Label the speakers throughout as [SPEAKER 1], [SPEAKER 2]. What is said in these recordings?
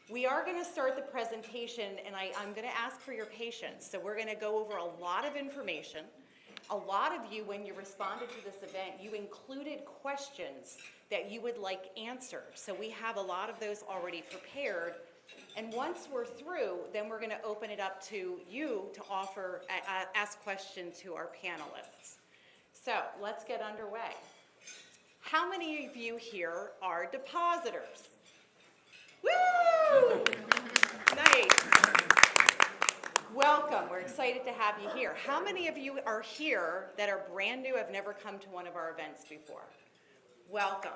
[SPEAKER 1] We are going to start the presentation, and I'm going to ask for your patience. So we're going to go over a lot of information. A lot of you, when you responded to this event, you included questions that you would like answered. So we have a lot of those already prepared. And once we're through, then we're going to open it up to you to ask questions to our panelists. So let's get underway. How many of you here are depositors? Woo! Nice. Welcome. We're excited to have you here. How many of you are here that are brand new, have never come to one of our events before? Welcome.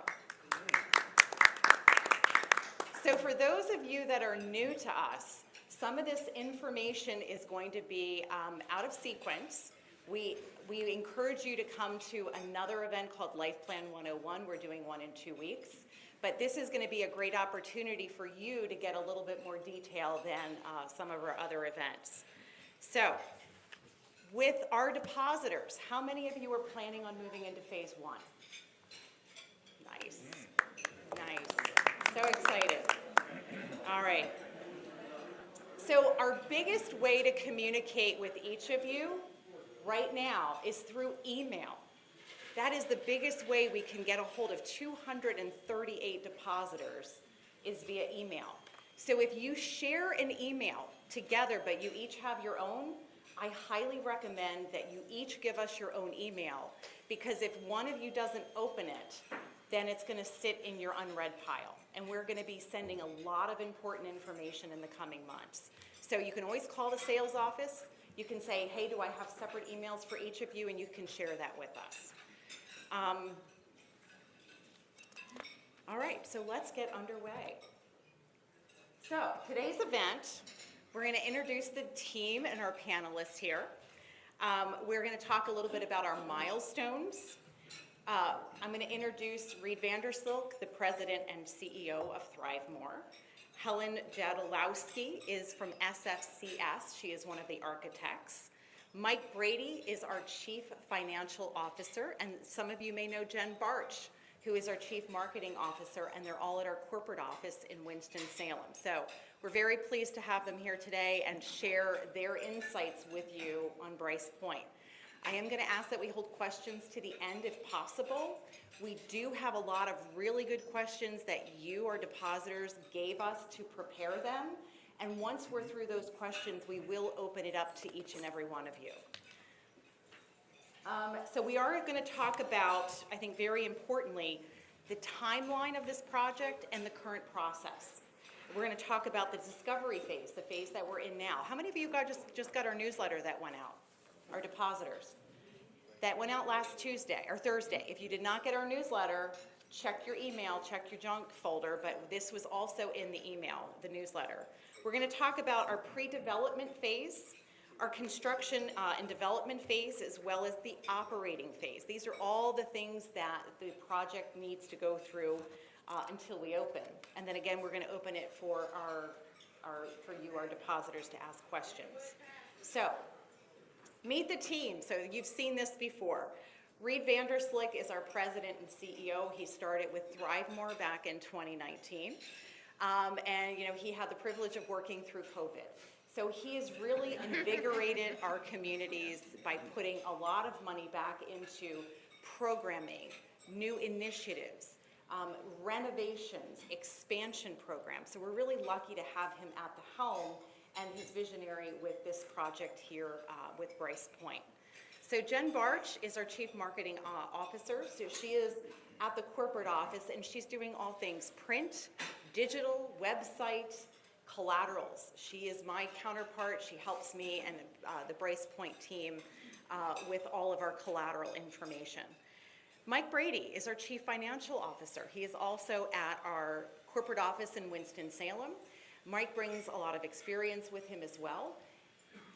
[SPEAKER 1] So for those of you that are new to us, some of this information is going to be out of sequence. We encourage you to come to another event called Life Plan 101. We're doing one in 2 weeks. But this is going to be a great opportunity for you to get a little bit more detail than some of our other events. So, with our depositors, how many of you are planning on moving into phase 1? Nice. Nice. So excited. All right. So our biggest way to communicate with each of you right now is through email. That is the biggest way we can get a hold of 238 depositors is via email. So if you share an email together, but you each have your own, I highly recommend that you each give us your own email, because if one of you doesn't open it, then it's going to sit in your unread pile. And we're going to be sending a lot of important information in the coming months. So you can always call the sales office. You can say, hey, do I have separate emails for each of you? And you can share that with us. All right, so let's get underway. So today's event, we're going to introduce the team and our panelists here. We're going to talk a little bit about our milestones. I'm going to introduce Reed Vandersloot, the president and CEO of ThriveMore. Helen Jadalowski is from SFCS. She is one of the architects. Mike Brady is our Chief Financial Officer, and some of you may know Jen Barch, who is our Chief Marketing Officer, and they're all at our corporate office in Winston-Salem. So we're very pleased to have them here today and share their insights with you on Brice Point. I am going to ask that we hold questions to the end if possible. We do have a lot of really good questions that you, our depositors, gave us to prepare them. And once we're through those questions, we will open it up to each and every one of you. So we are going to talk about, I think very importantly, the timeline of this project and the current process. We're going to talk about the discovery phase, the phase that we're in now. How many of you just got our newsletter that went out? Our depositors. That went out last Tuesday or Thursday. If you did not get our newsletter, check your email, check your junk folder, but this was also in the email, the newsletter. We're going to talk about our pre-development phase, our construction and development phase, as well as the operating phase. These are all the things that the project needs to go through until we open. And then again, we're going to open it for you, our depositors, to ask questions. So, meet the team. So you've seen this before. Reed Vandersloot is our president and CEO. He started with ThriveMore back in 2019. And he had the privilege of working through COVID. So he has really invigorated our communities by putting a lot of money back into programming, new initiatives, renovations, expansion programs. So we're really lucky to have him at the helm and he's visionary with this project here with Brice Point. So Jen Barch is our Chief Marketing Officer. So she is at the corporate office and she's doing all things print, digital, website, collaterals. She is my counterpart. She helps me and the Brice Point team with all of our collateral information. Mike Brady is our Chief Financial Officer. He is also at our corporate office in Winston-Salem. Mike brings a lot of experience with him as well.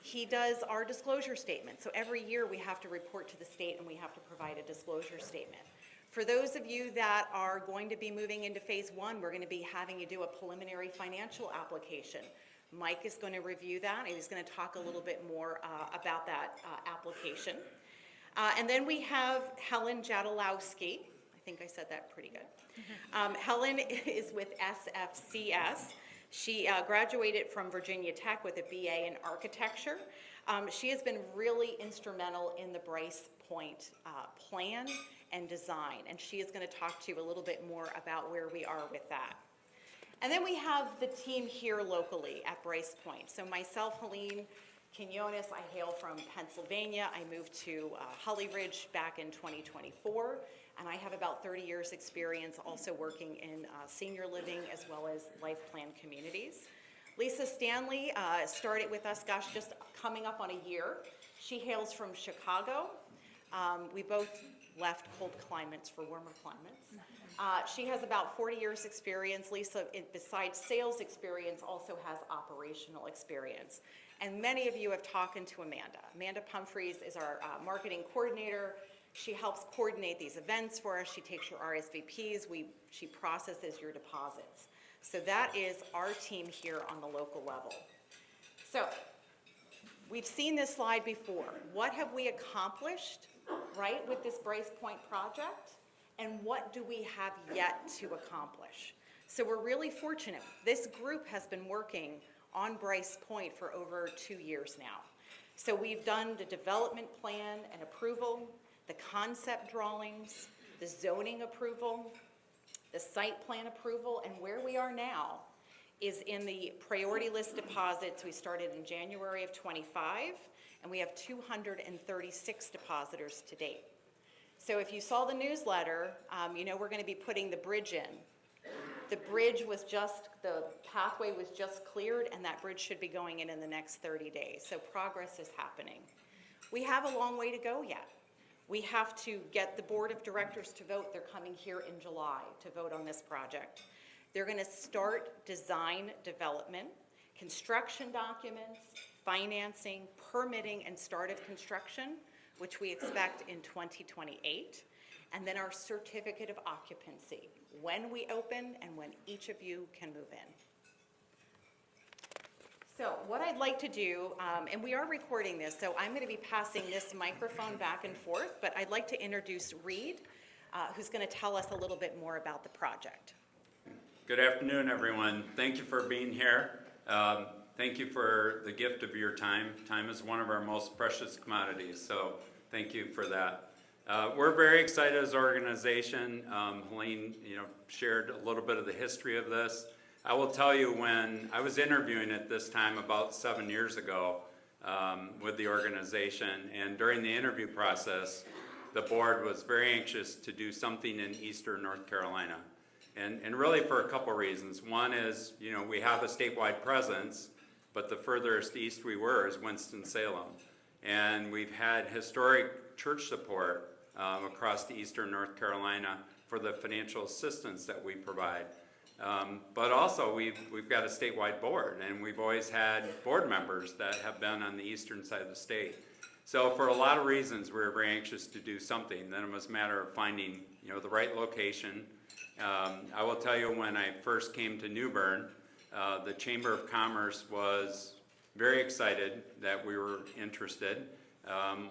[SPEAKER 1] He does our disclosure statement. So every year we have to report to the state and we have to provide a disclosure statement. For those of you that are going to be moving into phase 1, we're going to be having you do a preliminary financial application. Mike is going to review that and he's going to talk a little bit more about that application. And then we have Helen Jadalowski. I think I said that pretty good. Helen is with SFCS. She graduated from Virginia Tech with a BA in architecture. She has been really instrumental in the Brice Point plan and design, and she is going to talk to you a little bit more about where we are with that. And then we have the team here locally at Brice Point. So myself, Helene Quinones, I hail from Pennsylvania. I moved to Holly Ridge back in 2024, and I have about 30 years experience also working in senior living as well as life plan communities. Lisa Stanley started with us, gosh, just coming up on a year. She hails from Chicago. We both left cold climates for warmer climates. She has about 40 years experience. Lisa, besides sales experience, also has operational experience. And many of you have talked to Amanda. Amanda Pumphrey is our marketing coordinator. She helps coordinate these events for us. She takes your RSVPs. She processes your deposits. So that is our team here on the local level. So we've seen this slide before. What have we accomplished, right, with this Brice Point project? And what do we have yet to accomplish? So we're really fortunate. This group has been working on Brice Point for over 2 years now. So we've done the development plan and approval, the concept drawings, the zoning approval, the site plan approval, and where we are now is in the priority list deposits. We started in January of 25, and we have 236 depositors to date. So if you saw the newsletter, you know we're going to be putting the bridge in. The pathway was just cleared, and that bridge should be going in the next 30 days. So progress is happening. We have a long way to go yet. We have to get the board of directors to vote. They're coming here in July to vote on this project. They're going to start design development, construction documents, financing, permitting, and start of construction, which we expect in 2028, and then our certificate of occupancy, when we open and when each of you can move in. So what I'd like to do, and we are recording this, so I'm going to be passing this microphone back and forth, but I'd like to introduce Reed, who's going to tell us a little bit more about the project.
[SPEAKER 2] Good afternoon, everyone. Thank you for being here. Thank you for the gift of your time. Time is one of our most precious commodities, so thank you for that. We're very excited as an organization. Helene, shared a little bit of the history of this. I will tell you, when I was interviewing at this time about 7 years ago with the organization, and during the interview process, the board was very anxious to do something in Eastern North Carolina. And really for a couple reasons. One is, we have a statewide presence, but the furthest east we were is Winston-Salem. And we've had historic church support across the Eastern North Carolina for the financial assistance that we provide. But also we've got a statewide board, and we've always had board members that have been on the eastern side of the state. So for a lot of reasons, we were very anxious to do something. Then it was a matter of finding, the right location. I will tell you, when I first came to New Bern, the Chamber of Commerce was very excited that we were interested.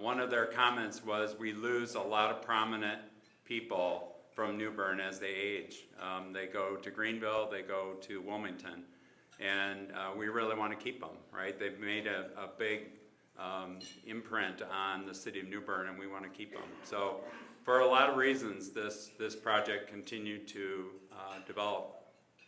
[SPEAKER 2] One of their comments was, we lose a lot of prominent people from New Bern as they age. They go to Greenville, they go to Wilmington, and we really want to keep them, right? They've made a big imprint on the city of New Bern, and we want to keep them. So for a lot of reasons, this project continued to develop.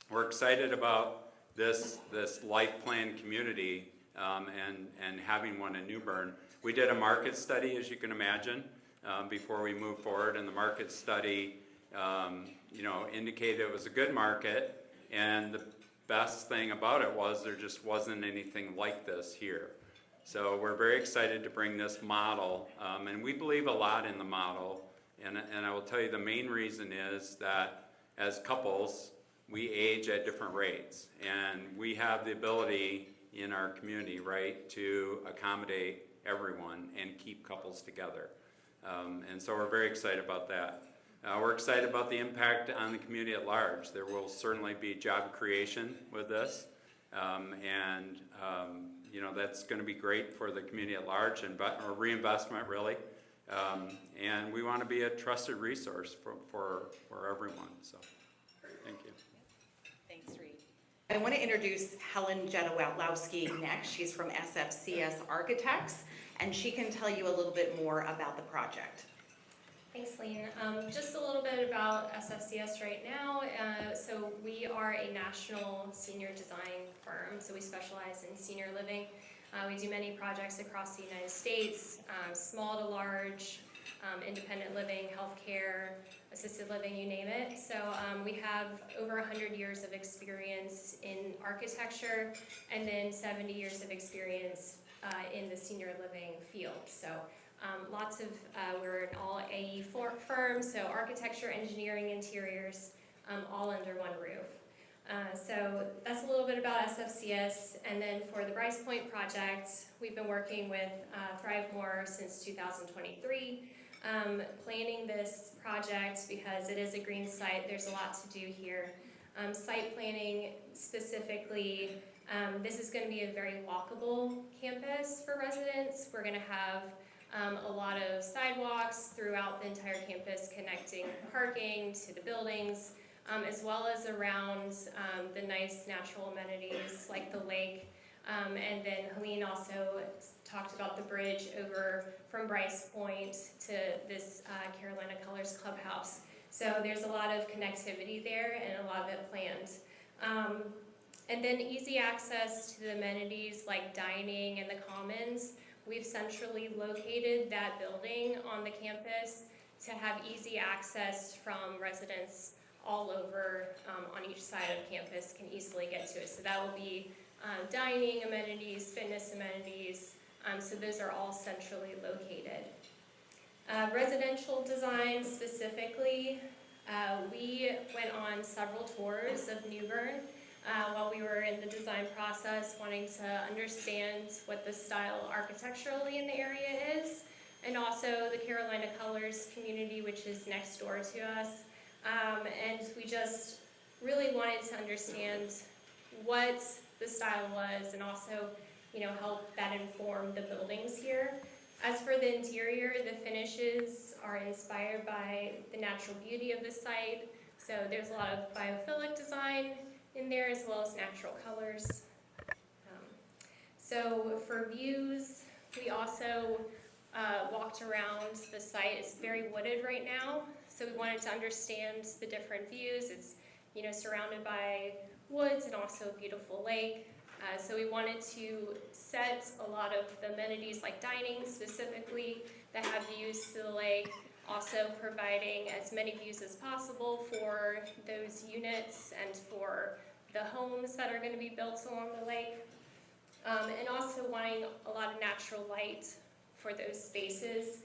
[SPEAKER 2] We're excited about this life plan community and having one in New Bern. We did a market study, as you can imagine, before we moved forward, and the market study indicated it was a good market, and the best thing about it was there just wasn't anything like this here. So we're very excited to bring this model, and we believe a lot in the model, and I will tell you the main reason is that as couples, we age at different rates, and we have the ability in our community, right, to accommodate everyone and keep couples together. And so we're very excited about that. We're excited about the impact on the community at large. There will certainly be job creation with this, and that's going to be great for the community at large, and reinvestment, really. And we want to be a trusted resource for everyone. So, thank you.
[SPEAKER 1] Thanks, Reed. I want to introduce Helen Jedowlowski next. She's from SFCS Architects, and she can tell you a little bit more about the project.
[SPEAKER 3] Thanks, Lean. Just a little bit about SFCS right now. So we are a national senior design firm, so we specialize in senior living. We do many projects across the United States, small to large, independent living, healthcare, assisted living, you name it. So we have over 100 years of experience in architecture and then 70 years of experience in the senior living field. So lots of, we're an all AE firm, so architecture, engineering, interiors, all under one roof. So that's a little bit about SFCS, and then for the Brice Point project, we've been working with ThriveMore since 2023, planning this project because it is a green site. There's a lot to do here. Site planning specifically, this is going to be a very walkable campus for residents. We're going to have a lot of sidewalks throughout the entire campus connecting parking to the buildings, as well as around the nice natural amenities like the lake. And then Helene also talked about the bridge over from Brice Point to this Carolina Colors Clubhouse. So there's a lot of connectivity there and a lot of it planned. And then easy access to the amenities like dining and the commons. We've centrally located that building on the campus to have easy access from residents all over on each side of campus can easily get to it. So that will be dining amenities, fitness amenities, so those are all centrally located. Residential design specifically, we went on several tours of New Bern while we were in the design process, wanting to understand what the style architecturally in the area is, and also the Carolina Colors community, which is next door to us. And we just really wanted to understand what the style was and also, help that inform the buildings here. As for the interior, the finishes are inspired by the natural beauty of the site. So there's a lot of biophilic design in there as well as natural colors. So for views, we also walked around the site. It's very wooded right now, so we wanted to understand the different views. It's surrounded by woods and also a beautiful lake. So we wanted to set a lot of the amenities like dining specifically that have views to the lake, also providing as many views as possible for those units and for the homes that are going to be built along the lake, and also wanting a lot of natural light for those spaces,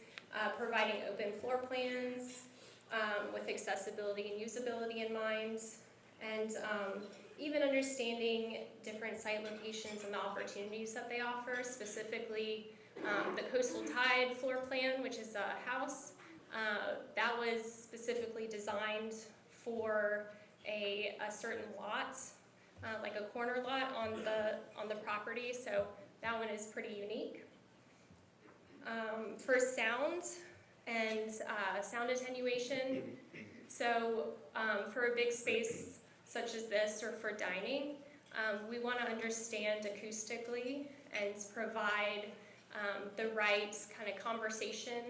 [SPEAKER 3] providing open floor plans with accessibility and usability in mind, and even understanding different site locations and the opportunities that they offer, specifically the Coastal Tide floor plan, which is a house that was specifically designed for a certain lot, like a corner lot on the property, so that one is pretty unique. For sound and sound attenuation, so for a big space such as this or for dining, we want to understand acoustically and provide the right kind of conversation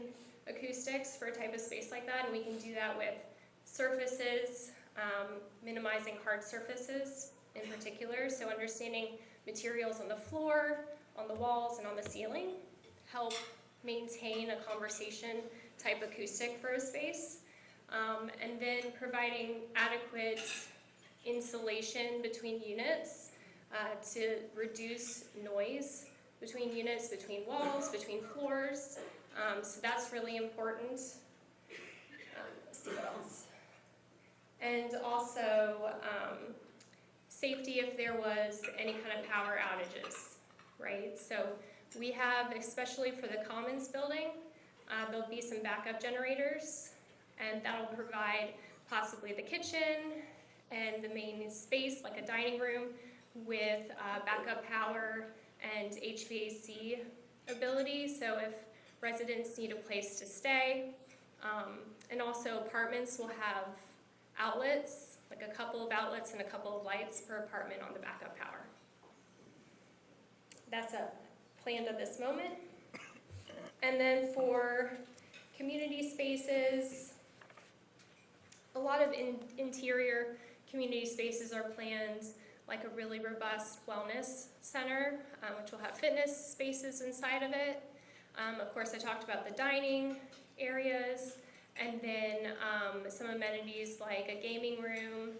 [SPEAKER 3] acoustics for a type of space like that, and we can do that with surfaces, minimizing hard surfaces in particular, so understanding materials on the floor, on the walls, and on the ceiling help maintain a conversation type acoustic for a space, and then providing adequate insulation between units to reduce noise between units, between walls, between floors. So that's really important. Let's see what else. And also safety if there was any kind of power outages, right? So we have, especially for the Commons building, there'll be some backup generators, and that'll provide possibly the kitchen and the main space, like a dining room, with backup power and HVAC ability, so if residents need a place to stay. And also apartments will have outlets like a couple of outlets and a couple of lights per apartment on the backup power. That's a plan at this moment. And then for community spaces, a lot of interior community spaces are planned, like a really robust wellness center, which will have fitness spaces inside of it. Of course, I talked about the dining areas, and then some amenities like a gaming room,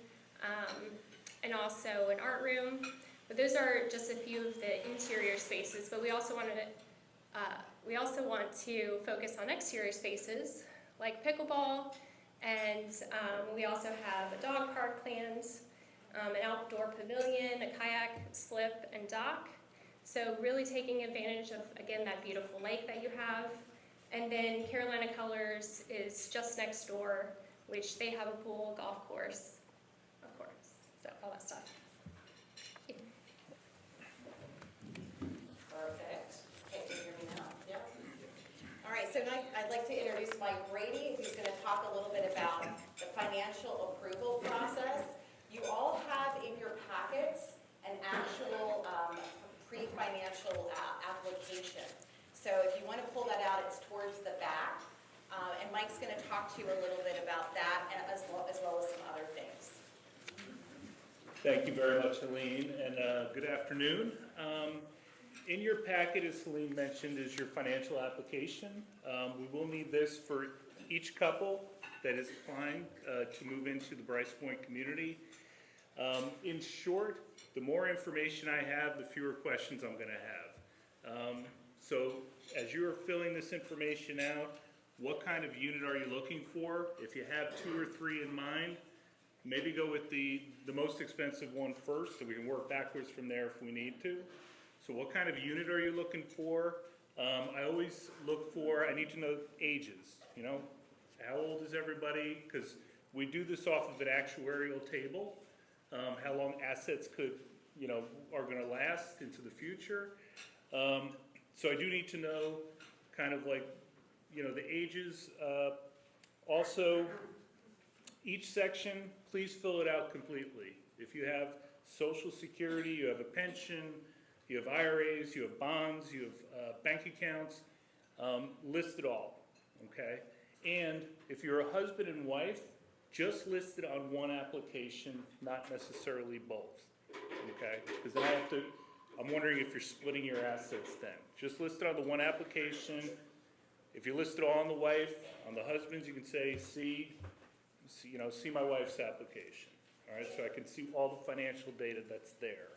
[SPEAKER 3] and also an art room. But those are just a few of the interior spaces, but we also want to focus on exterior spaces like pickleball, and we also have a dog park planned, an outdoor pavilion, a kayak slip and dock. So really taking advantage of, again, that beautiful lake that you have. And then Carolina Colors is just next door, which they have a pool, golf course, of course, so all that stuff.
[SPEAKER 1] Perfect. Okay, can you hear me now? Yep. All right, so now I'd like to introduce Mike Brady, who's going to talk a little bit about the financial approval process. You all have in your packets an actual pre-financial application. So if you want to pull that out, it's towards the back. And Mike's going to talk to you a little bit about that as well as some other things.
[SPEAKER 4] Thank you very much, Helene, and good afternoon. In your packet, as Helene mentioned, is your financial application. We will need this for each couple that is applying to move into the Brice Point community. In short, the more information I have, the fewer questions I'm going to have. So as you are filling this information out, what kind of unit are you looking for? If you have 2 or 3 in mind, maybe go with the most expensive one first, so we can work backwards from there if we need to. So what kind of unit are you looking for? I always look for, I need to know ages, you know, how old is everybody? Because we do this off of an actuarial table, how long assets could, you know, are going to last into the future. So I do need to know kind of like, you know, the ages. Also, each section, please fill it out completely. If you have Social Security, you have a pension, you have IRAs, you have bonds, you have bank accounts, list it all, okay? And if you're a husband and wife, just list it on one application, not necessarily both, okay? Because then I'm wondering if you're splitting your assets then. Just list it on the one application. If you list it all on the wife, on the husband's, you can say, see my wife's application, all right? So I can see all the financial data that's there.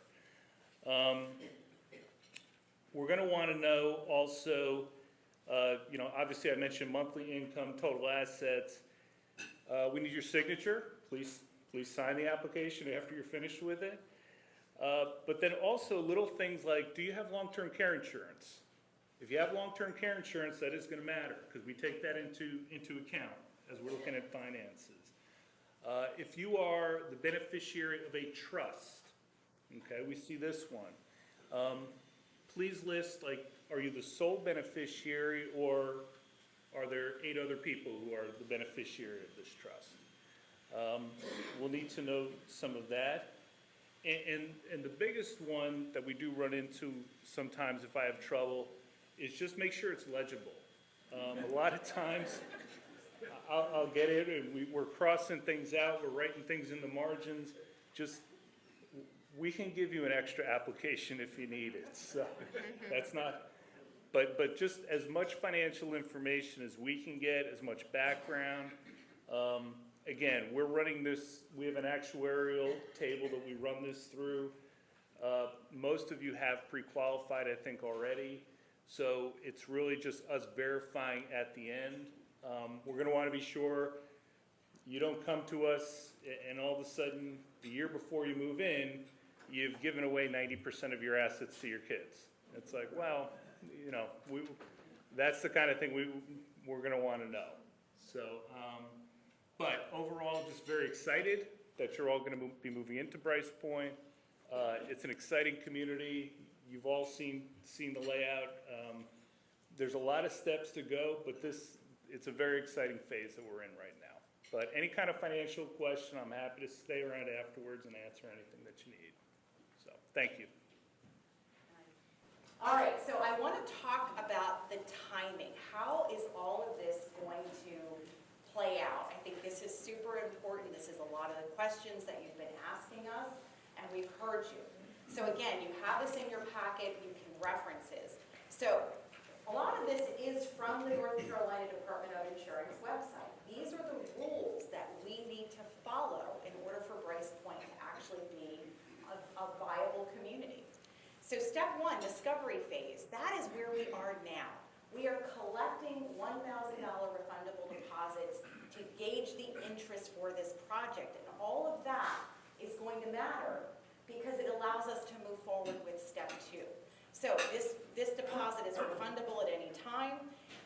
[SPEAKER 4] We're going to want to know also, you know, obviously I mentioned monthly income, total assets. We need your signature. Please sign the application after you're finished with it. But then also little things like, do you have long-term care insurance? If you have long-term care insurance, that is going to matter because we take that into account as we're looking at finances. If you are the beneficiary of a trust, okay, we see this one. Please list, like, are you the sole beneficiary or are there 8 other people who are the beneficiary of this trust? We'll need to know some of that. And the biggest one that we do run into sometimes if I have trouble is just make sure it's legible. A lot of times I'll get it and we're crossing things out, we're writing things in the margins. Just, we can give you an extra application if you need it. So that's not, but just as much financial information as we can get, as much background. Again, we're running this, we have an actuarial table that we run this through. Most of you have pre-qualified, I think, already. So it's really just us verifying at the end. We're going to want to be sure you don't come to us and all of a sudden, the year before you move in, you've given away 90% of your assets to your kids. It's like, well, you know, that's the kind of thing we're going to want to know. So, but overall, just very excited that you're all going to be moving into Brice Point. It's an exciting community. You've all seen the layout. There's a lot of steps to go, but it's a very exciting phase that we're in right now. But any kind of financial question, I'm happy to stay around afterwards and answer anything that you need. So, thank you.
[SPEAKER 1] All right, so I want to talk about the timing. How is all of this going to play out? I think this is super important. This is a lot of the questions that you've been asking us, and we've heard you. So again, you have this in your packet, you can references. So a lot of this is from the North Carolina Department of Insurance website. These are the rules that we need to follow in order for Brice Point to actually be a viable community. So step one, discovery phase, that is where we are now. We are collecting $1,000 refundable deposits to gauge the interest for this project. And all of that is going to matter because it allows us to move forward with step two. So this deposit is refundable at any time.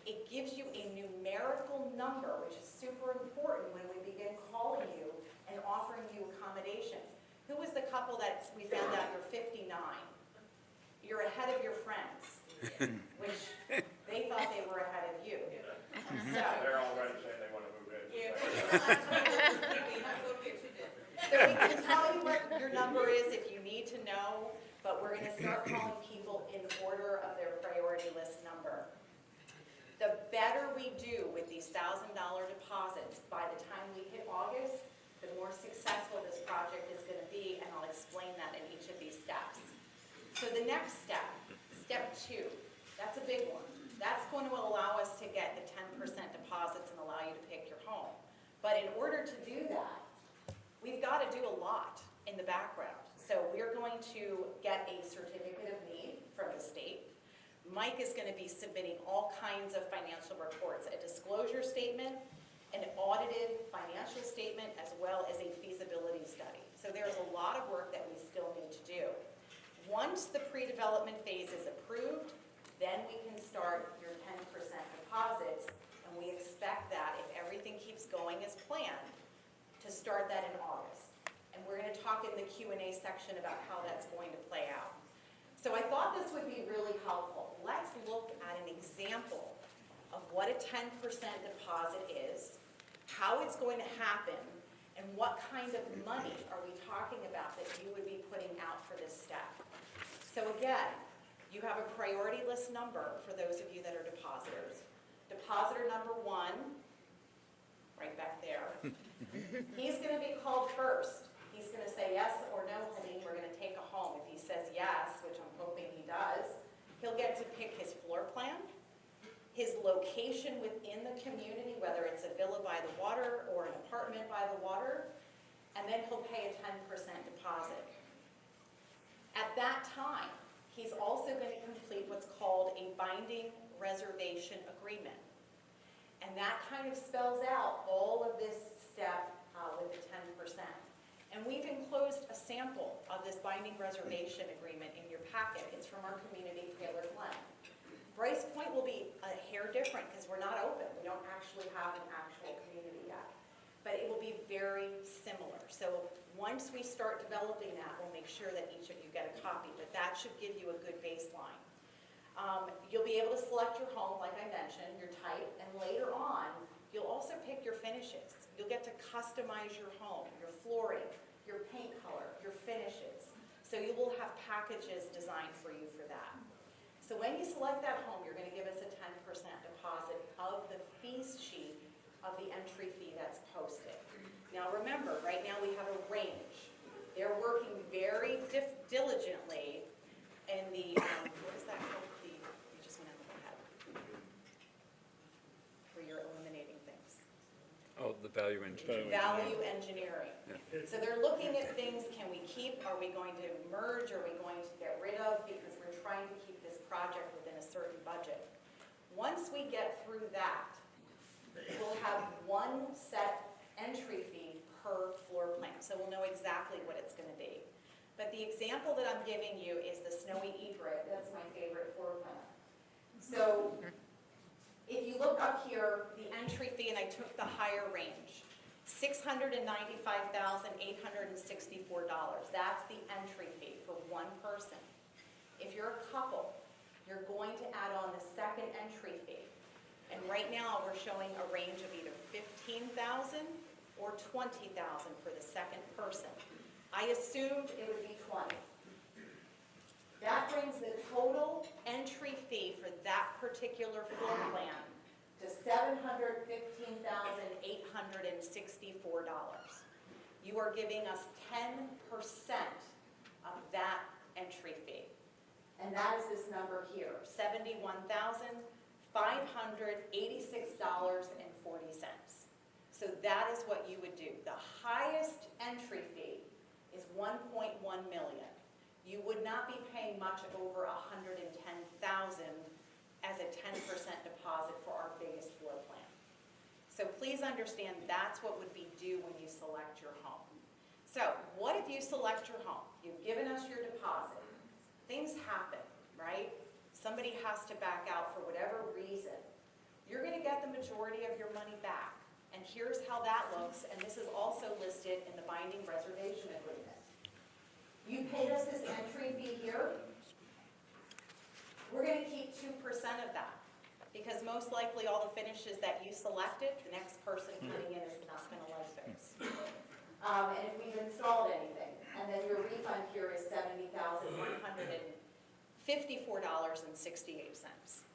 [SPEAKER 1] It gives you a numerical number, which is super important when we begin calling you and offering you accommodations. Who was the couple that we found out you're 59? You're ahead of your friends, which they thought they were ahead of you. So,
[SPEAKER 5] They're already saying they want to move in.
[SPEAKER 1] so we can tell you what your number is if you need to know, but we're going to start calling people in order of their priority list number. The better we do with these $1,000 deposits by the time we hit August, the more successful this project is going to be, and I'll explain that in each of these steps. So the next step, step two, that's a big one. That's going to allow us to get the 10% deposits and allow you to pick your home. But in order to do that, we've got to do a lot in the background. So we're going to get a certificate of need from the state. Mike is going to be submitting all kinds of financial reports, a disclosure statement, an audited financial statement, as well as a feasibility study. So there's a lot of work that we still need to do. Once the pre-development phase is approved, then we can start your 10% deposits, and we expect that if everything keeps going as planned, to start that in August. And we're going to talk in the Q&A section about how that's going to play out. So I thought this would be really helpful. Let's look at an example of what a 10% deposit is, how it's going to happen, and what kind of money are we talking about that you would be putting out for this step. So again, you have a priority list number for those of you that are depositors. Depositor number 1, right back there, he's going to be called first. He's going to say yes or no, honey, we're going to take a home. If he says yes, which I'm hoping he does, he'll get to pick his floor plan, his location within the community, whether it's a villa by the water or an apartment by the water, and then he'll pay a 10% deposit. At that time, he's also going to complete what's called a binding reservation agreement. And that kind of spells out all of this step with the 10%. And we've enclosed a sample of this binding reservation agreement in your packet. It's from our community, Taylor Glen. Brice Point will be a hair different because we're not open. We don't actually have an actual community yet. But it will be very similar. So once we start developing that, we'll make sure that each of you get a copy. But that should give you a good baseline. You'll be able to select your home, like I mentioned, your type, and later on, you'll also pick your finishes. You'll get to customize your home, your flooring, your paint color, your finishes. So you will have packages designed for you for that. So when you select that home, you're going to give us a 10% deposit of the fee sheet of the entry fee that's posted. Now remember, right now we have a range. They're working very diligently in the, what is that called? You just went out of my head. Where you're eliminating things.
[SPEAKER 2] Oh, the value engineering.
[SPEAKER 1] Value engineering.
[SPEAKER 2] Yeah.
[SPEAKER 1] So they're looking at things, can we keep, are we going to merge, are we going to get rid of, because we're trying to keep this project within a certain budget. Once we get through that, we'll have one set entry fee per floor plan, so we'll know exactly what it's going to be. But the example that I'm giving you is the snowy egret. That's my favorite floor plan. So if you look up here, the entry fee, and I took the higher range, $695,864. That's the entry fee for one person. If you're a couple, you're going to add on the second entry fee. And right now, we're showing a range of either $15,000 or 20,000 for the second person. I assumed it would be 20. That brings the total entry fee for that particular floor plan to $715,864. You are giving us 10% of that entry fee. And that is this number here, $71,586.40. So that is what you would do. The highest entry fee is $1.1 million. You would not be paying much over $110,000 as a 10% deposit for our biggest floor plan. So please understand that's what would be due when you select your home. So what if you select your home? You've given us your deposit. Things happen, right? Somebody has to back out for whatever reason. You're going to get the majority of your money back. And here's how that looks, and this is also listed in the binding reservation agreement. You paid us this entry fee here. We're going to keep 2% of that, because most likely all the finishes that you selected, the next person coming in is not going to like those. And if we've installed anything, and then your refund here is $70,154.68.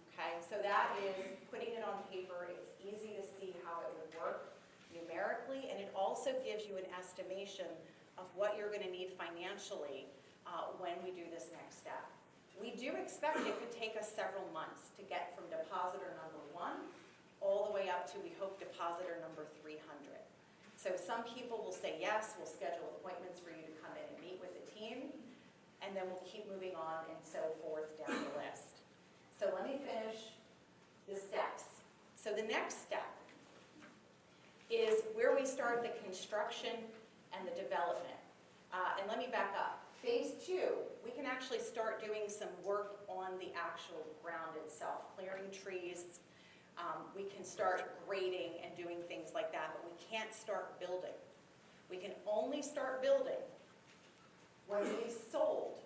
[SPEAKER 1] Okay, so that is putting it on paper. It's easy to see how it would work numerically, and it also gives you an estimation of what you're going to need financially when we do this next step. We do expect it could take us several months to get from depositor number 1 all the way up to, we hope, depositor number 300. So some people will say yes, we'll schedule appointments for you to come in and meet with the team, and then we'll keep moving on and so forth down the list. So let me finish the steps. So the next step is where we start the construction and the development. And let me back up. Phase 2, we can actually start doing some work on the actual ground itself, clearing trees. We can start grading and doing things like that, but we can't start building. We can only start building when we've sold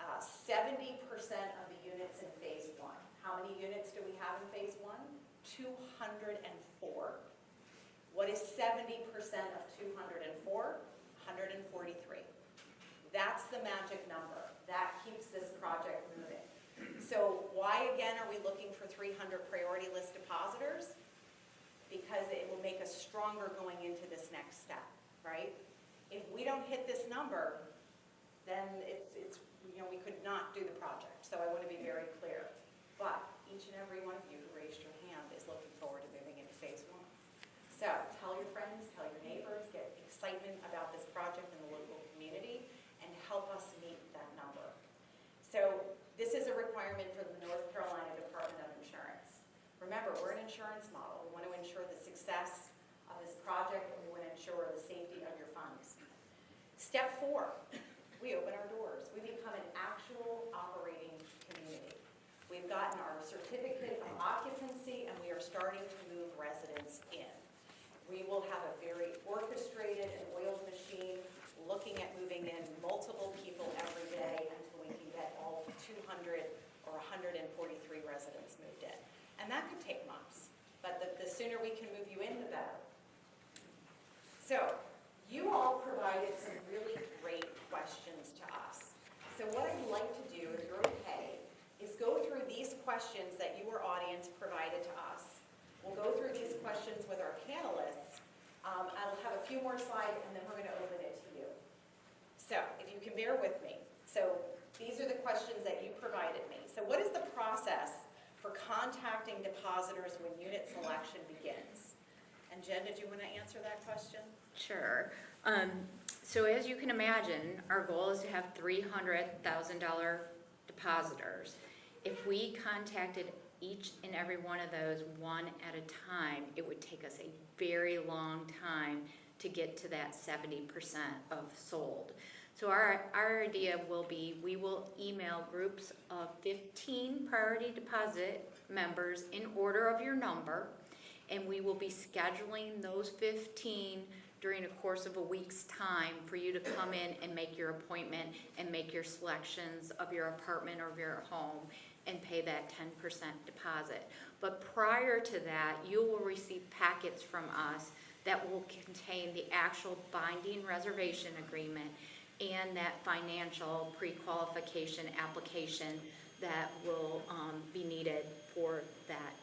[SPEAKER 1] 70% of the units in phase 1. How many units do we have in phase 1? 204. What is 70% of 204? 143. That's the magic number. That keeps this project moving. So why, again, are we looking for 300 priority list depositors? Because it will make us stronger going into this next step, right? If we don't hit this number, then it's we could not do the project. So I want to be very clear. But each and every one of you who raised your hand is looking forward to moving into phase 1. So tell your friends, tell your neighbors, get excitement about this project in the local community, and help us meet that number. So this is a requirement for the North Carolina Department of Insurance. Remember, we're an insurance model. We want to ensure the success of this project, and we want to ensure the safety of your funds. Step 4, we open our doors. We become an actual operating community. We've gotten our certificate of occupancy, and we are starting to move residents in. We will have a very orchestrated and oiled machine looking at moving in multiple people every day until we can get all 200 or 143 residents moved in. And that could take months, but the sooner we can move you in, the better. So you all provided some really great questions to us. So what I'd like to do, if you're okay, is go through these questions that your audience provided to us. We'll go through these questions with our panelists. I'll have a few more slides, and then we're going to open it to you. So if you can bear with me. So these are the questions that you provided me. So what is the process for contacting depositors when unit selection begins? And Jen, did you want to answer that question?
[SPEAKER 6] Sure. So as you can imagine, our goal is to have $300,000 depositors. If we contacted each and every one of those one at a time, it would take us a very long time to get to that 70% of sold. So our idea will be, we will email groups of 15 priority deposit members in order of your number, and we will be scheduling those 15 during a course of a week's time for you to come in and make your appointment and make your selections of your apartment or your home. and pay that 10% deposit. But prior to that, you will receive packets from us that will contain the actual binding reservation agreement and that financial pre-qualification application that will be needed for that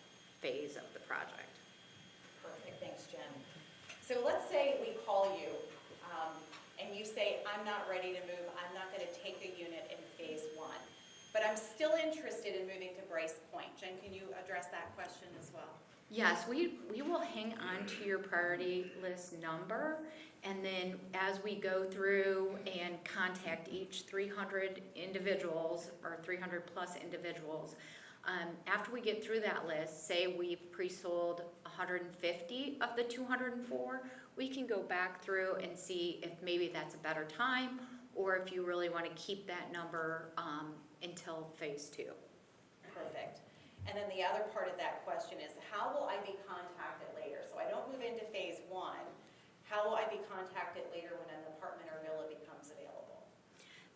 [SPEAKER 6] phase of the project.
[SPEAKER 1] Perfect, thanks, Jen. So let's say we call you, and you say, I'm not ready to move, I'm not gonna take a unit in phase 1, but I'm still interested in moving to Brice Point. Jen, can you address that question as well?
[SPEAKER 6] Yes, we will hang on to your priority list number, and then as we go through and contact each 300 individuals, or 300 plus individuals, after we get through that list, say we've pre-sold 150 of the 204, we can go back through and see if maybe that's a better time, or if you really want to keep that number until phase 2.
[SPEAKER 1] Perfect. And then the other part of that question is, how will I be contacted later? So I don't move into phase 1. How will I be contacted later when an apartment or villa becomes available?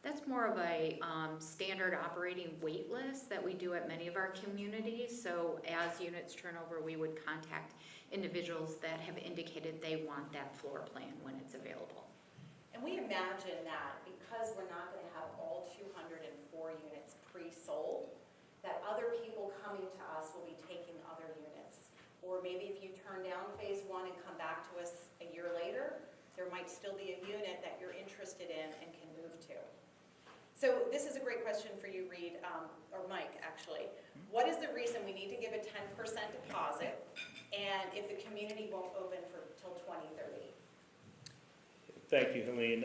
[SPEAKER 6] That's more of a standard operating wait list that we do at many of our communities. So as units turn over, we would contact individuals that have indicated they want that floor plan when it's available.
[SPEAKER 1] And we imagine that because we're not going to have all 204 units pre-sold, that other people coming to us will be taking other units. Or maybe if you turn down phase 1 and come back to us a year later, there might still be a unit that you're interested in and can move to. So this is a great question for you, Reed, or Mike, actually. What is the reason we need to give a 10% deposit, and if the community won't open till 2030?
[SPEAKER 4] Thank you, Helene.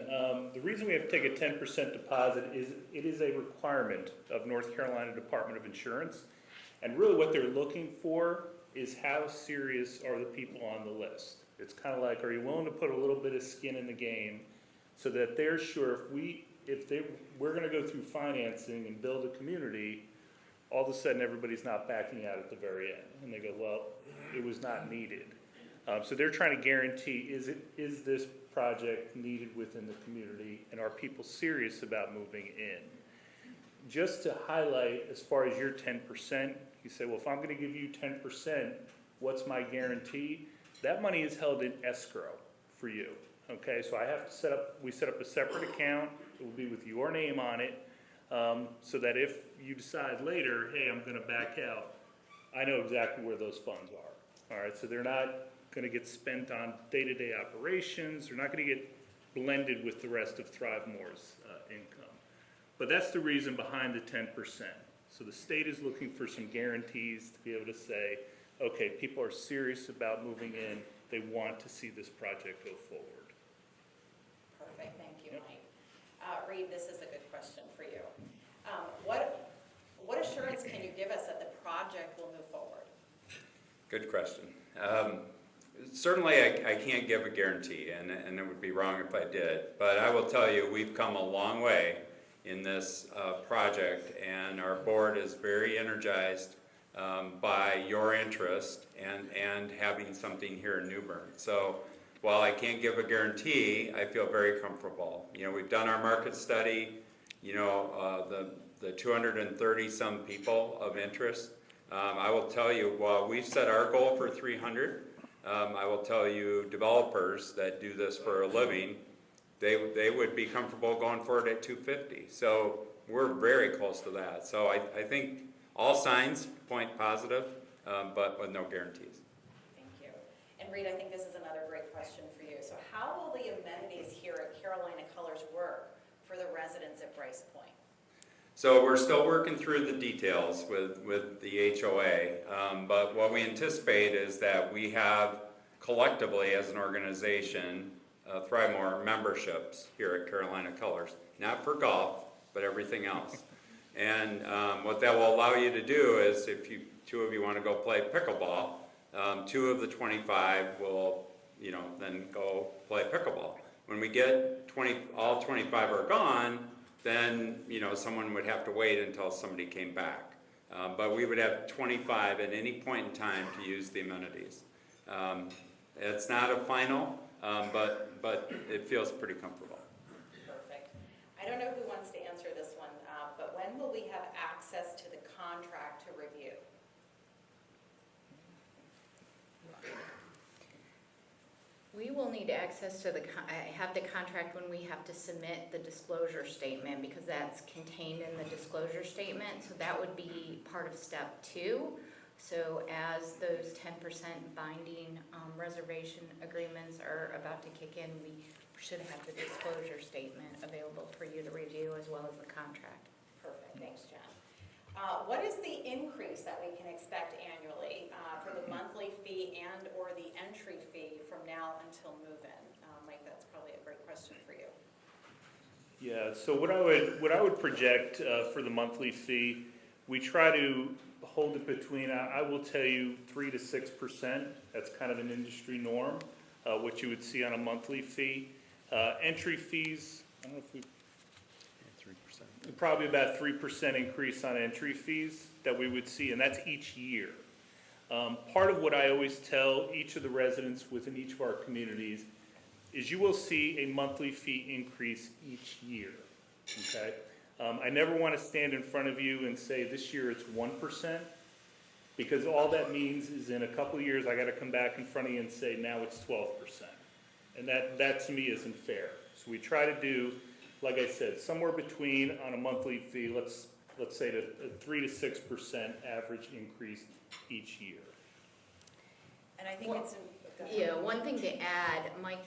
[SPEAKER 4] The reason we have to take a 10% deposit is it is a requirement of North Carolina Department of Insurance. And really what they're looking for is how serious are the people on the list. It's kind of like, are you willing to put a little bit of skin in the game so that they're sure we're going to go through financing and build a community, all of a sudden everybody's not backing out at the very end. And they go, well, it was not needed. So they're trying to guarantee, is this project needed within the community, and are people serious about moving in? Just to highlight, as far as your 10%, you say, well, if I'm going to give you 10%, what's my guarantee? That money is held in escrow for you. Okay, so we set up a separate account. It will be with your name on it, so that if you decide later, hey, I'm going to back out, I know exactly where those funds are. All right, so they're not going to get spent on day-to-day operations. They're not going to get blended with the rest of ThriveMore's income. But that's the reason behind the 10%. So the state is looking for some guarantees to be able to say, okay, people are serious about moving in. They want to see this project go forward.
[SPEAKER 1] Perfect, thank you,
[SPEAKER 4] Yep.
[SPEAKER 1] Mike. Reed, this is a good question for you. What assurance can you give us that the project will move forward?
[SPEAKER 2] Good question. Certainly, I can't give a guarantee, and it would be wrong if I did. But I will tell you, we've come a long way in this project, and our board is very energized by your interest and having something here in New Bern. So while I can't give a guarantee, I feel very comfortable. You know, we've done our market study. You know, the 230 some people of interest. I will tell you, while we've set our goal for 300, I will tell you, developers that do this for a living, they would be comfortable going forward at 250. So we're very close to that. So I think all signs point positive, but with no guarantees.
[SPEAKER 1] Thank you. And Reed, I think this is another great question for you. So how will the amenities here at Carolina Colors work for the residents at Brice Point?
[SPEAKER 2] So we're still working through the details with the HOA, but what we anticipate is that we have collectively as an organization, ThriveMore memberships here at Carolina Colors, not for golf, but everything else. And what that will allow you to do is if two of you want to go play pickleball, 2 of the 25 will, then go play pickleball. When we get all 25 are gone, then, someone would have to wait until somebody came back. But we would have 25 at any point in time to use the amenities. It's not a final, but it feels pretty comfortable.
[SPEAKER 1] Perfect. I don't know who wants to answer this one, but when when will we have access to the contract to review?
[SPEAKER 6] We will need access to have the contract when we have to submit the disclosure statement, because that's contained in the disclosure statement. So that would be part of step 2. So as those 10% binding reservation agreements are about to kick in, we should have the disclosure statement available for you to review, as well as the contract.
[SPEAKER 1] Perfect, thanks, Jen. What is the increase that we can expect annually for the monthly fee and/or the entry fee from now until move-in? Mike, that's probably a great question for you.
[SPEAKER 4] Yeah, so what I would project for the monthly fee, we try to hold it between, I will tell you, 3 to 6%. That's kind of an industry norm, what you would see on a monthly fee. Entry fees, I don't know if we, 3%. Probably about 3% increase on entry fees that we would see, and that's each year. Part of what I always tell each of the residents within each of our communities is you will see a monthly fee increase each year, okay? I never want to stand in front of you and say this year it's 1%, because all that means is in a couple of years I got to come back in front of you and say now it's 12%. And that to me isn't fair. So we try to do, like I said, somewhere between on a monthly fee, let's say a 3 to 6% average increase each year.
[SPEAKER 1] And I think
[SPEAKER 6] Well,
[SPEAKER 1] it's,
[SPEAKER 6] Yeah, one thing to add, Mike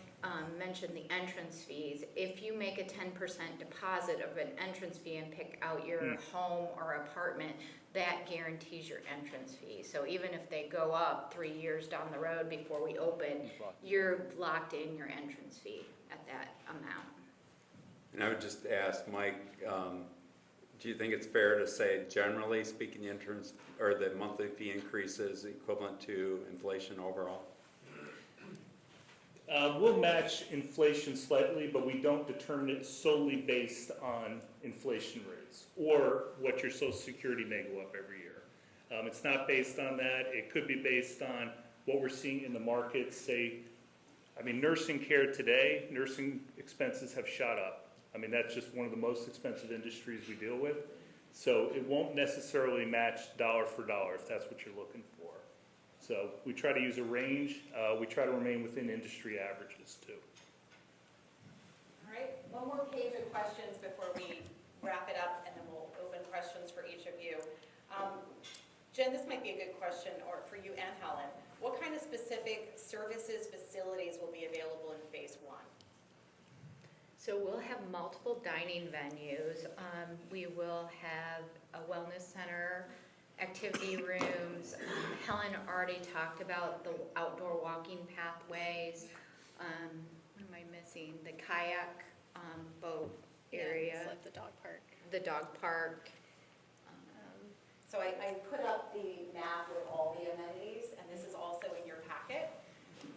[SPEAKER 6] mentioned the entrance fees. If you make a 10% deposit of an entrance fee and pick out your home or apartment, that guarantees your entrance fee. So even if they go up 3 years down the road before we open, you're locked in your entrance fee at that amount.
[SPEAKER 2] And I would just ask Mike, do you think it's fair to say, generally speaking, the entrance or the monthly fee increase is equivalent to inflation overall?
[SPEAKER 4] We'll match inflation slightly, but we don't determine it solely based on inflation rates or what your Social Security may go up every year. It's not based on that. It could be based on what we're seeing in the market. Nursing care today, nursing expenses have shot up. That's just one of the most expensive industries we deal with. So it won't necessarily match dollar for dollar if that's what you're looking for. So we try to use a range. We try to remain within industry averages too.
[SPEAKER 1] all right, one more page of questions before we wrap it up, and then we'll open questions for each of you. Jen, this might be a good question, or for you and Helen. What kind of specific services, facilities will be available in phase 1?
[SPEAKER 6] So we'll have multiple dining venues. We will have a wellness center, activity rooms. Helen already talked about the outdoor walking pathways. What am I missing? The kayak boat area.
[SPEAKER 3] It's like the dog park.
[SPEAKER 6] The dog park.
[SPEAKER 1] So I put up the map with all the amenities, and this is also in your packet,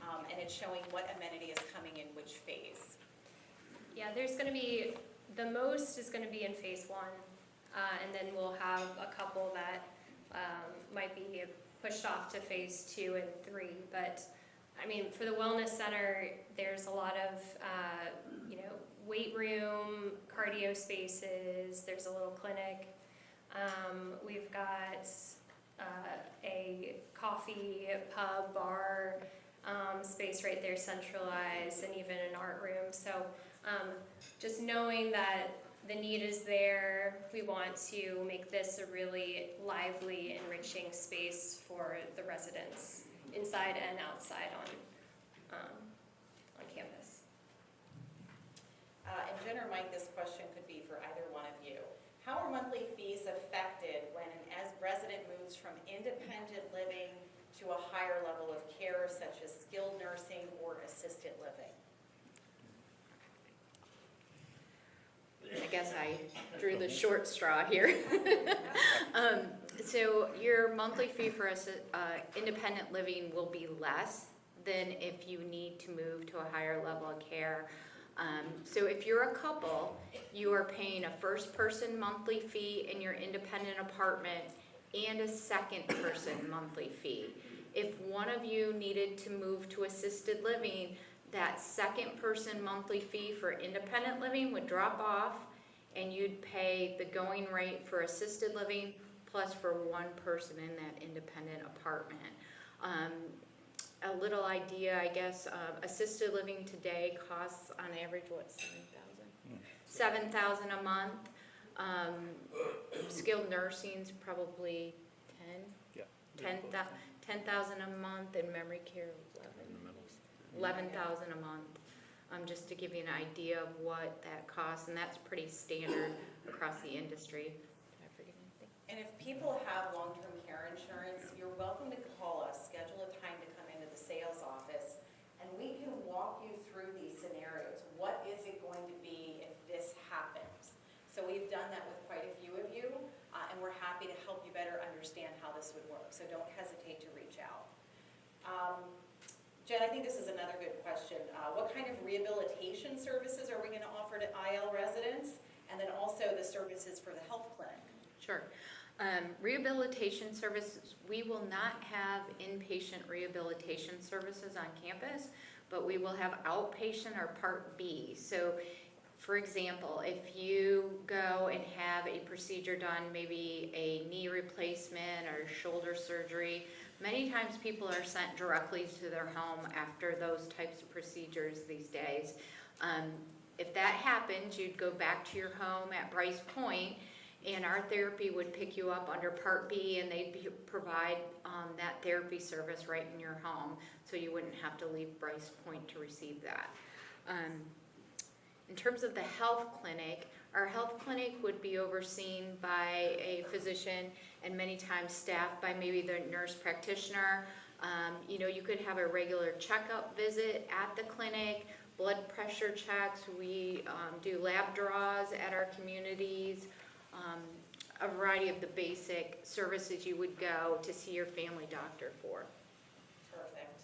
[SPEAKER 1] and it's showing what amenity is coming in which phase.
[SPEAKER 3] Yeah, there's going to be, the most is going to be in phase 1, and then we'll have a couple that might be pushed off to phase 2 and 3. But for the wellness center, there's a lot of weight room, cardio spaces. There's a little clinic. We've got a coffee pub bar space right there, centralized, and even an art room. So just knowing that the need is there, we want to make this a really lively, enriching space for the residents inside and outside on campus.
[SPEAKER 1] And Jen or Mike, this question could be for either one of you. How are monthly fees affected when an resident moves from independent living to a higher level of care, such as skilled nursing or assisted living?
[SPEAKER 6] I guess I drew the short straw here. So your monthly fee for independent living will be less than if you need to move to a higher level of care. So if you're a couple, you are paying a first person monthly fee in your independent apartment and a second person monthly fee. If one of you needed to move to assisted living, that second person monthly fee for independent living would drop off and you'd pay the going rate for assisted living plus for one person in that independent apartment. A little idea, I guess, assisted living today costs on average, what, 7,000? 7,000 a month. Skilled nursing's probably 10,
[SPEAKER 4] Yeah.
[SPEAKER 6] 10,000 a month, and memory care 11,000 a month. Just to give you an idea of what that costs, and that's pretty standard across the industry. Did I forget anything?
[SPEAKER 1] And if people have long-term care insurance, you're welcome to call us, schedule a time to come into the sales office, and we can walk you through these scenarios. What is it going to be if this happens? So we've done that with quite a few of you, and we're happy to help you better understand how this would work. So don't hesitate to reach out. Jen, I think this is another good question. What kind of rehabilitation services are we going to offer to IL residents? And then also the services for the health clinic.
[SPEAKER 6] Sure. Rehabilitation services, we will not have inpatient rehabilitation services on campus, but we will have outpatient or Part B. So, for example, if you go and have a procedure done, maybe a knee replacement or shoulder surgery, many times people are sent directly to their home after those types of procedures these days. If that happens, you'd go back to your home at Brice Point, and our therapy would pick you up under Part B, and they'd provide that therapy service right in your home, so you wouldn't have to leave Brice Point to receive that. In terms of the health clinic, our health clinic would be overseen by a physician and many times staffed by maybe the nurse practitioner. You could have a regular checkup visit at the clinic, blood pressure checks. We do lab draws at our communities, a variety of the basic services you would go to see your family doctor for.
[SPEAKER 1] Perfect.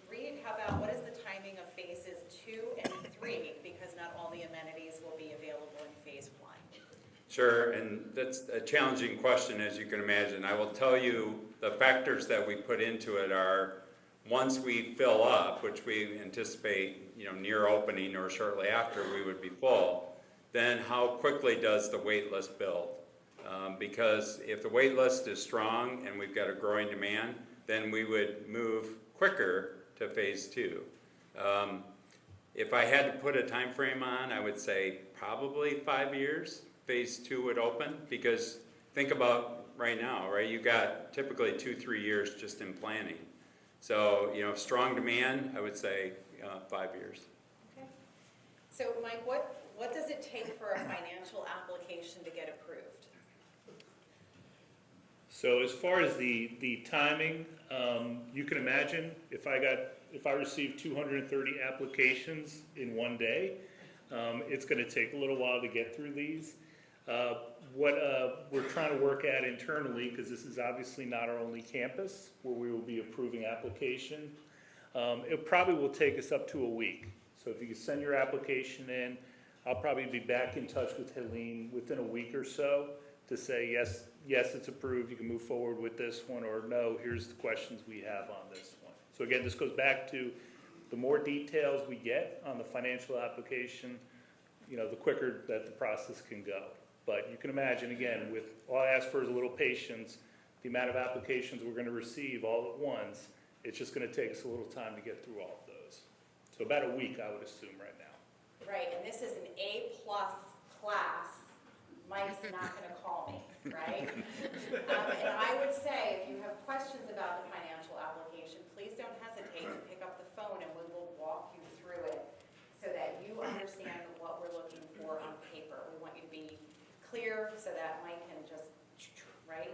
[SPEAKER 1] Reed, how about what is the timing of phases 2 and 3? Because not all the amenities will be available in phase 1.
[SPEAKER 2] Sure, and that's a challenging question, as you can imagine. I will tell you the factors that we put into it are, once we fill up, which we anticipate, near opening or shortly after we would be full, then how quickly does the wait list build? Because if the wait list is strong and we've got a growing demand, then we would move quicker to phase 2. If I had to put a time frame on, I would say probably 5 years, phase 2 would open, because think about right now, right? You got typically 2-3 years just in planning. So, strong demand, I would say 5 years.
[SPEAKER 1] Okay. So Mike, what does it take for a financial application to get approved?
[SPEAKER 4] So as far as the timing, you can imagine if I received 230 applications in one day, it's going to take a little while to get through these. What we're trying to work at internally, because this is obviously not our only campus where we will be approving application, it probably will take us up to a week. So if you can send your application in, I'll probably be back in touch with Helene within a week or so to say, yes, it's approved, you can move forward with this one, or no, here's the questions we have on this one. So again, this goes back to the more details we get on the financial application, the quicker that the process can go. But you can imagine, again, with all I ask for is a little patience, the amount of applications we're going to receive all at once, it's just going to take us a little time to get through all of those. So about a week, I would assume right now.
[SPEAKER 1] Right, and this is an A+ class. Mike's not going to call me, right? And I would say, if you have questions about the financial application, please don't hesitate to pick up the phone and we will walk you through it so that you understand what we're looking for on paper. We want you to be clear so that Mike can just, right?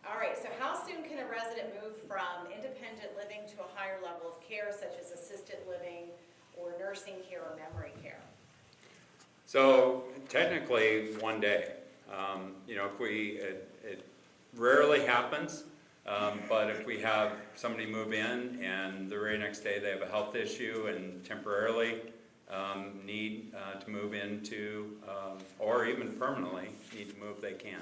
[SPEAKER 1] All right, so how soon can a resident move from independent living to a higher level of care, such as assisted living or nursing care or memory care?
[SPEAKER 2] So technically, one day. It rarely happens, but if we have somebody move in and the very next day they have a health issue and temporarily need to move into, or even permanently need to move, they can.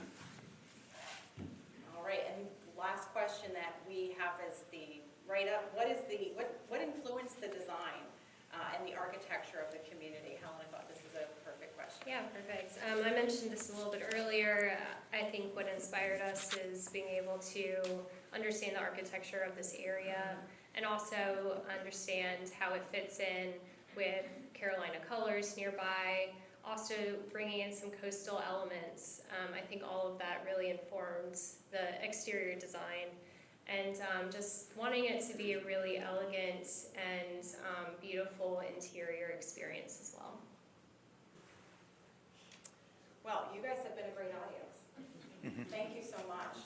[SPEAKER 1] All right, and last question that we have is the write-up. What influenced the design and the architecture of the community? Helen, I thought this is a perfect question.
[SPEAKER 3] Yeah, perfect. I mentioned this a little bit earlier. I think what inspired us is being able to understand the architecture of this area and also understand how it fits in with Carolina colors nearby, also bringing in some coastal elements. I think all of that really informs the exterior design and just wanting it to be a really elegant and beautiful interior experience as well.
[SPEAKER 1] Well, you guys have been a great audience. Thank you so much.